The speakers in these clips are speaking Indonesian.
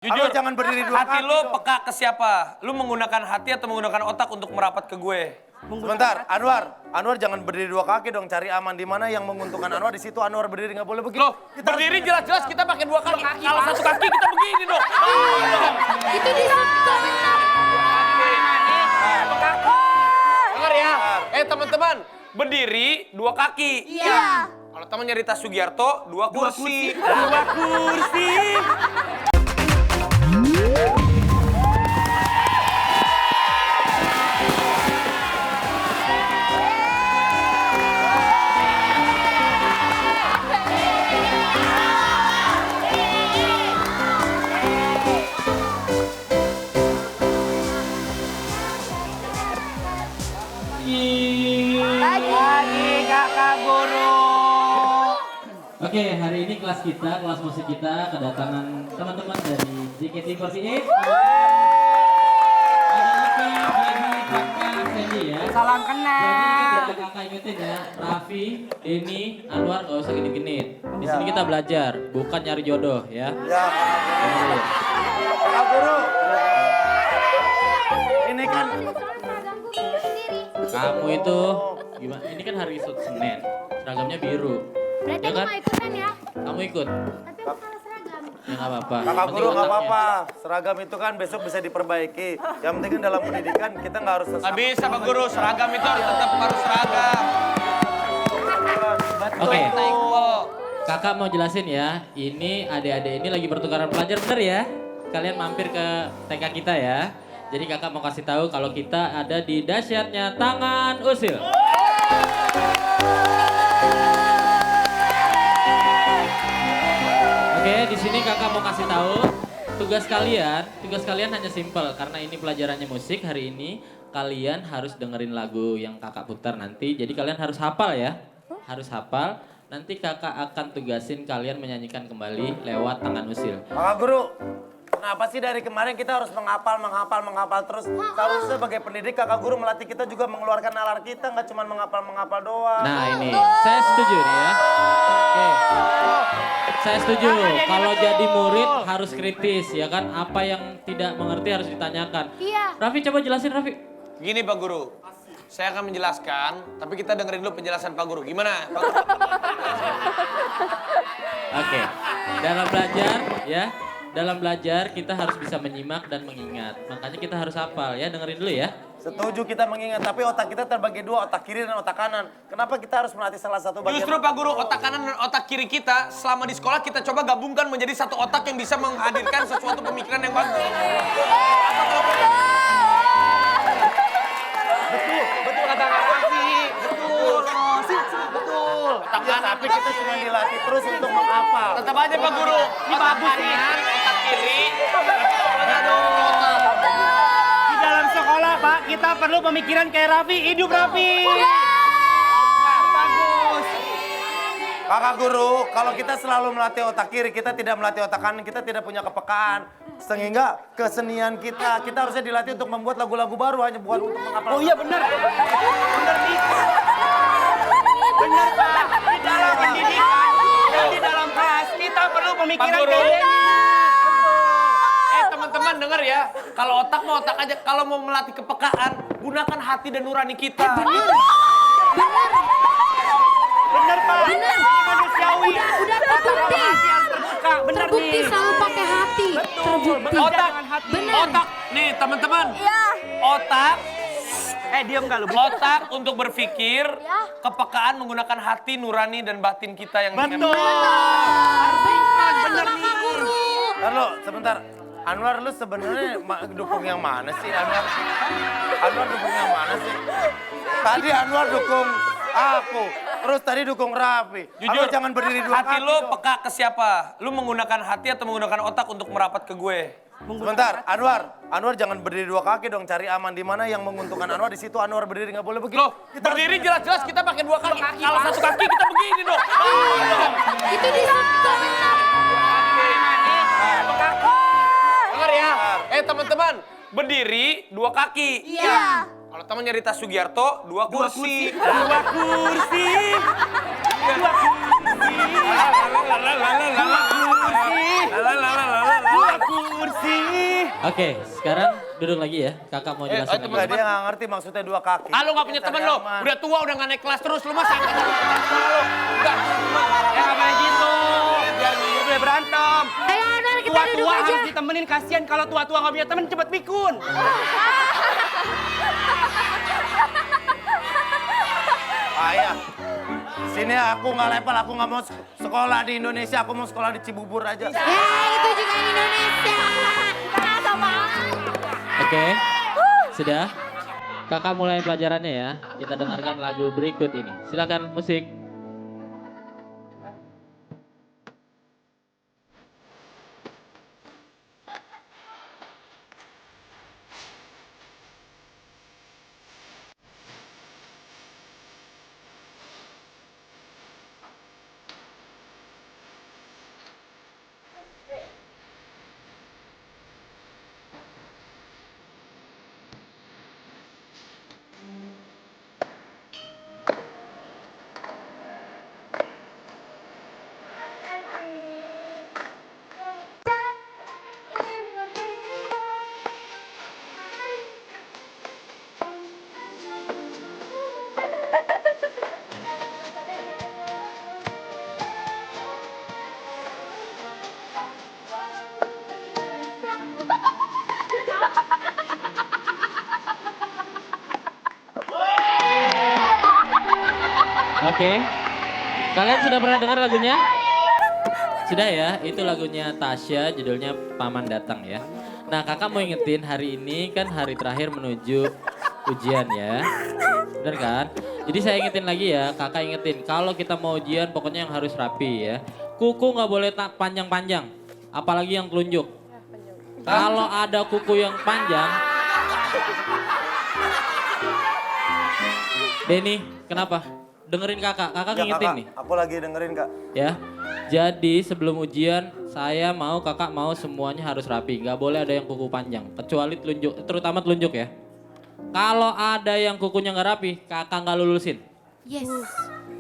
Jujur, jangan berdiri dua hati kaki lo dong. peka ke siapa? Lu menggunakan hati atau menggunakan otak untuk merapat ke gue? Sebentar, Anwar jangan berdiri dua kaki dong, cari aman di mana yang menguntungkan Anwar di situ Anwar berdiri nggak boleh begitu. Loh, berdiri jelas-jelas kita pakai dua kaki. Kalau satu kaki kita begini dong. Itu disitu. Dengar ya, teman-teman, berdiri dua kaki. Iya. Kalau temannya Rita Sugiarto, dua kursi. Dua kursi. Lagi kakak guru. Oke, hari ini kelas musik kita kedatangan teman-teman dari JKT48. Ada kakak Sandy ya. salam kenal. Jadi kakak ingetin ya, Raffi, Denny, Anwar gak usah genit-genit. Di sini kita belajar, bukan nyari jodoh ya. Ya, kakak guru. Ini kan Kamu itu gimana? Ini kan hari Senin, seragamnya biru. Berarti Ya aku kan? mau ikutan ya. Kamu ikut? Tapi aku salah seragam. Ya nggak apa-apa. kakak Penting guru nggak otaknya. apa-apa. Seragam itu kan besok bisa diperbaiki. Yang penting kan dalam pendidikan kita nggak harus Nggak bisa Pak Guru, seragam itu harus seragam. Oke. Betul. Kakak mau jelasin ya, ini adik-adik ini lagi pertukaran pelajar, bener ya? Kalian mampir ke TK kita ya. Jadi kakak mau kasih tahu kalau kita ada di dahsyatnya tangan usil. Oke, di sini kakak mau kasih tahu tugas kalian hanya simpel karena ini pelajarannya musik. Hari ini kalian harus dengerin lagu yang kakak putar nanti. Jadi kalian harus hafal ya, harus hafal. Nanti kakak akan tugasin kalian menyanyikan kembali lewat tangan usil. kakak guru. Kenapa sih dari kemarin kita harus menghafal terus? Seharusnya sebagai pendidik kakak guru melatih kita juga mengeluarkan nalar kita, nggak cuma menghafal doang. Nah ini, saya setuju nih ya. Oke, saya setuju. Kalau jadi murid harus kritis ya kan. Apa yang tidak mengerti harus ditanyakan. Iya. Raffi coba jelasin Raffi. Gini Pak Guru, saya akan menjelaskan, tapi kita dengerin dulu penjelasan Pak Guru. Gimana Pak Guru? Oke, dalam belajar kita harus bisa menyimak dan mengingat. Makanya kita harus hafal ya, dengerin dulu ya. Setuju kita mengingat, tapi otak kita terbagi dua, otak kiri dan otak kanan. Kenapa kita harus melatih salah satu bagian? Justru Pak Guru, otak kanan dan otak kiri kita selama di sekolah kita coba gabungkan menjadi satu otak yang bisa menghadirkan sesuatu pemikiran yang bagus. Betul kata Kak Raffi. Betul. Otak kanan, tapi kita cuma dilatih terus untuk menghafal. Tetap aja Pak Guru, otak kanan, otak kiri. Di dalam sekolah, Pak, kita perlu pemikiran kayak Raffi. Hidup Raffi! Bagus! Kakak guru, kalau kita selalu melatih otak kiri, kita tidak melatih otak kanan, kita tidak punya kepekaan. Sehingga kesenian kita harusnya dilatih untuk membuat lagu-lagu baru, hanya bukan untuk menghafal. Oh iya benar. Benar nih. Benar, Pak. Di dalam pendidikan dan di dalam kelas, kita perlu pemikiran Pak Guru. kayak ini. Teman-teman denger ya, kalau otak mau otak aja, kalau mau melatih kepekaan, gunakan hati dan nurani kita. Benar, Pak. Benar. Ini manusiawi. Udah terbukti. Hati yang terbuka. Benar Terbukti nih. selalu pakai hati. Terbukti. Otak, Benar. otak, nih teman-teman, Iya. otak, Diam nggak lu? otak untuk berpikir, Ya. kepekaan menggunakan hati, nurani, dan batin kita yang Betul. Benar nih. Guru. Lalu, sebentar. Anwar, lu sebenarnya dukung yang mana sih, Anwar? Anwar dukung yang mana sih? Tadi Anwar dukung aku, terus tadi dukung Raffi. Jujur, Anwar jangan berdiri dua hati kaki lu dong. peka ke siapa? Lu menggunakan hati atau menggunakan otak untuk merapat ke gue? Sebentar, Anwar jangan berdiri dua kaki dong, cari aman di mana yang menguntungkan Anwar di situ Anwar berdiri nggak boleh begitu. Loh, berdiri jelas-jelas kita pakai dua kaki. Kalau satu kaki kita begini dong. Itu disitu. Dengar ya, teman-teman, berdiri dua kaki. Iya. Kalau temannya Rita Sugiarto, dua kursi. Dua kursi. Dua kursi. Oke, sekarang duduk lagi ya. Kakak mau jelasin lagi. Enggak, dia nggak ngerti maksudnya dua kaki. Ah, lu gak punya temen lo, udah tua udah gak naik kelas terus, lu masa angkatan sekolah lu. Enggak, Ya nggak boleh gitu. Biar nggak boleh berantem. Ayo Anwar kita duduk Tua-tua aja. harus ditemenin, kasihan kalau tua-tua nggak punya temen cepet pikun. Ayah, sini aku nggak level, aku nggak mau sekolah di Indonesia, aku mau sekolah di Cibubur aja. Ya itu juga Indonesia. Sama. Oke, sudah. Kakak mulai pelajarannya ya. Kita dengarkan lagu berikut ini. Silakan musik. Oke. Kalian sudah pernah dengar lagunya? Sudah ya, itu lagunya Tasya, judulnya Paman Datang ya. Nah, kakak mau ingetin hari ini kan hari terakhir menuju ujian ya. Bener kan? Jadi saya ingetin lagi ya, kakak ingetin kalau kita mau ujian pokoknya yang harus rapi ya. Kuku nggak boleh panjang-panjang, apalagi yang telunjuk. Kalau ada kuku yang panjang, Denny, kenapa? Dengerin kakak Ya, ngingetin kakak, nih. aku lagi dengerin kak. Ya, jadi sebelum ujian saya mau kakak mau semuanya harus rapi. Nggak boleh ada yang kuku panjang, kecuali telunjuk, terutama telunjuk ya. Kalau ada yang kukunya nggak rapi, kakak nggak lulusin. Yes.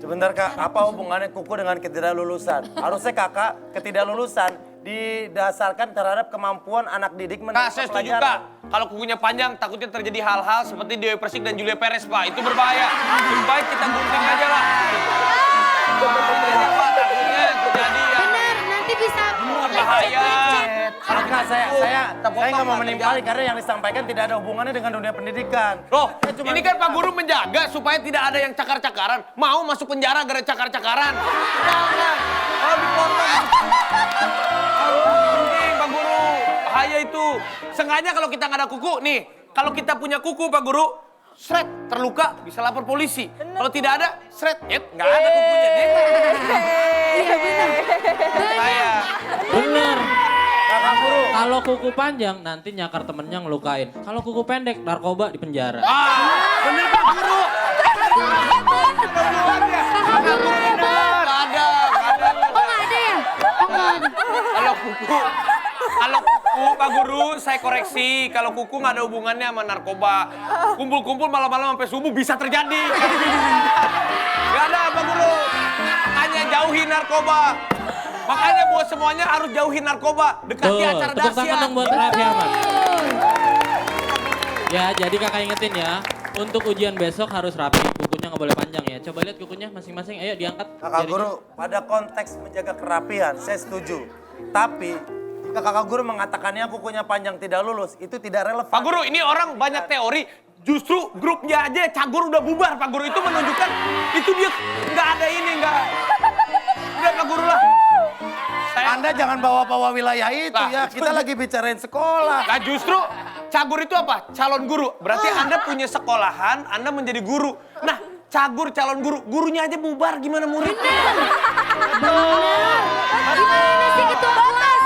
Sebentar kak, apa hubungannya kuku dengan ketidaklulusan? Harusnya kakak ketidaklulusan didasarkan terhadap kemampuan anak didik Kak, menerima saya setuju pelajaran. Kak. Kalau kukunya panjang, takutnya terjadi hal-hal seperti Dewi Persik dan Julia Perez, Pak. Itu berbahaya. Lebih baik kita gunting aja lah. Pak, takutnya terjadi ya. Benar, nanti bisa Bahaya. Kakak, saya potong, nggak mau Pak, menimpali karena yang disampaikan tidak ada hubungannya dengan dunia pendidikan. Loh, Saya cuma- ini kan Pak Guru menjaga supaya tidak ada yang cakar-cakaran. Mau masuk penjara gara cakar-cakaran. Jangan. Kalau dipotong. Penting Pak Guru. Bahaya itu. Sengaja kalau kita nggak ada kuku, nih. Kalau kita punya kuku Pak Guru, seret, terluka, bisa lapor polisi. Kalau tidak ada, seret, nggak ada kukunya. Iya benar. Saya. Bener. Kakak guru, Kalau kuku panjang nanti nyakar temennya ngelukain. Kalau kuku pendek narkoba di penjara. Bener Pak Guru. Nggak ada. Oh nggak ada ya? Oh nggak ada. Kalau kuku Pak Guru saya koreksi, kalau kuku nggak ada hubungannya sama narkoba. Kumpul-kumpul malam-malam sampai subuh bisa terjadi. Nggak ada Pak Guru. Hanya jauhi narkoba. Makanya buat semuanya harus jauhi narkoba. Dekati acara tepuk tangan dahsyat. dong buat Raffi Ahmad. Ya, jadi kakak ingetin ya. Untuk ujian besok harus rapi, kukunya nggak boleh panjang ya. Coba lihat kukunya masing-masing, ayo diangkat. kakak jarinya. guru, pada konteks menjaga kerapian, saya setuju. Tapi, jika kakak guru mengatakannya kukunya panjang tidak lulus, itu tidak relevan. Pak Guru, ini orang banyak teori. Justru grupnya aja Cagur udah bubar Pak Guru. Itu menunjukkan itu dia nggak ada ini, nggak. Udah Pak Guru lah. Anda jangan bawa-bawa wilayah itu Lah, ya, kita lagi bicarain sekolah. Nah justru Cagur itu apa? Calon guru. Berarti Anda punya sekolahan, Anda menjadi guru. Nah, Cagur calon guru, gurunya aja bubar, gimana murid? Gimana sih ketua kelas?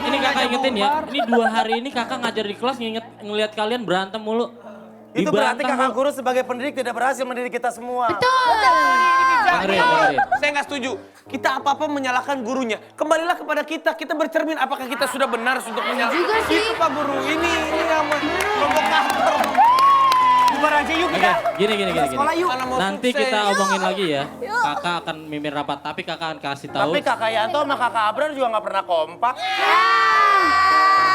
Ini kakak ingetin ya. Ini 2 hari ini kakak ngajar di kelas ngelihat kalian berantem mulu. Itu berarti Dibantah kakak mulu. guru sebagai pendidik tidak berhasil mendidik kita semua. Betul. Dengerin. Saya nggak setuju. Kita apa-apa menyalahkan gurunya. Kembalilah kepada kita. Kita bercermin apakah kita sudah benar untuk menyalahkan. Juga sih. Itu Pak Guru. Ini yang provokator. Bubar aja yuk Oke, kita. gini. Sekolah yuk. Mana mau Nanti sukses. kita omongin lagi ya. Kakak akan mimpin rapat, tapi kakak akan kasih tahu. Tapi kakak Yanto sama kakak Abrar juga nggak pernah kompak. Ah,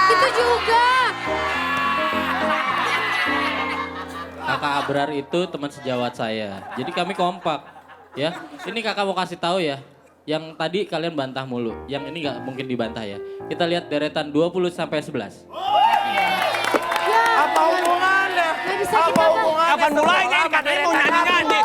Itu juga. Kakak Abrar itu teman sejawat saya. Jadi kami kompak, ya. Ini kakak mau kasih tahu ya. Yang tadi kalian bantah mulu, yang ini nggak mungkin dibantah ya. Kita lihat deretan 20 sampai 11. Apa hubungannya? Nggak bisa Apa kita, Bang. hubungannya? Kapan mulainya? Katanya mau nyanyi-nyanyi.